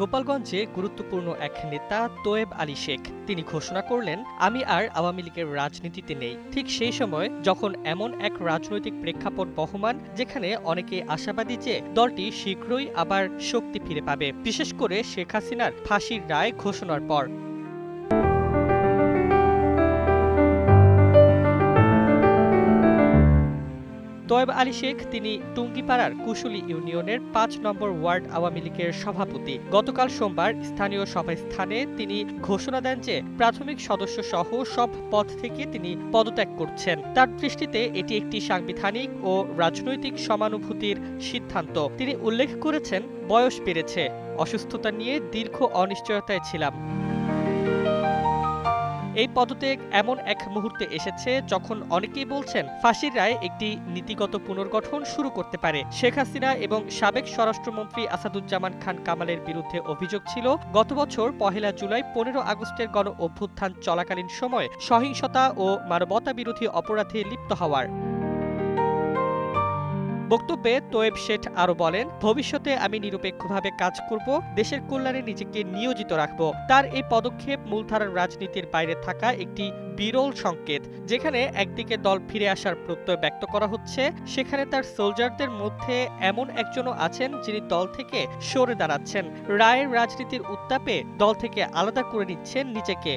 গোপালগঞ্জে গুরুত্বপূর্ণ এক নেতা তোয়েব আলী শেখ তিনি ঘোষণা করলেন, আমি আর আওয়ামী লীগের রাজনীতিতে নেই। ঠিক সেই সময় যখন এমন এক রাজনৈতিক প্রেক্ষাপট বহমান, যেখানে অনেকে আশাবাদী যে দলটি শীঘ্রই আবার শক্তি ফিরে পাবে, বিশেষ করে শেখ হাসিনার ফাঁসির রায় ঘোষণার পর। তোয়েব আলী শেখ তিনি টুঙ্গিপাড়ার কুশুলী ইউনিয়নের ৫ নম্বর ওয়ার্ড আওয়ামী লীগের সভাপতি। গতকাল সোমবার স্থানীয় সভাস্থানে তিনি ঘোষণা দেন যে প্রাথমিক সদস্য সহ সব পদ থেকে তিনি পদত্যাগ করছেন। তার দৃষ্টিতে এটি একটি সাংবিধানিক ও রাজনৈতিক সমানুভূতির সিদ্ধান্ত। তিনি উল্লেখ করেছেন, বয়স বেড়েছে, অসুস্থতা নিয়ে দীর্ঘ অনিশ্চয়তায় ছিলাম। এই পদত্যাগ এমন এক মুহূর্তে এসেছে যখন অনেকেই বলছেন ফাঁসির রায় একটি নীতিগত পুনর্গঠন শুরু করতে পারে। শেখ হাসিনা এবং সাবেক স্বরাষ্ট্রমন্ত্রী আসাদুজ্জামান খান কামালের বিরুদ্ধে অভিযোগ ছিল, গত বছর ১ জুলাই ১৫ আগস্টের গণ অভ্যুত্থান চলাকালীন সময় সহিংসতা ও মানবতাবিরোধী অপরাধে লিপ্ত হওয়ার। বক্তব্যে তোয়েব শেখ আরো বলেন, ভবিষ্যতে আমি নিরপেক্ষভাবে কাজ করব, দেশের কল্যাণে নিজেকে নিয়োজিত রাখব। তার এই পদক্ষেপ মূলধারার রাজনীতির বাইরে থাকা একটি বিরল সংকেত। যেখানে একদিকে দল ফিরে আসার প্রত্যয় ব্যক্ত করা হচ্ছে, সেখানে তার সোলজারদের মধ্যে এমন একজনও আছেন যিনি দল থেকে সরে দাঁড়াচ্ছেন, রায়ের রাজনীতির উত্তাপে দল থেকে আলাদা করে নিচ্ছেন নিজেকে।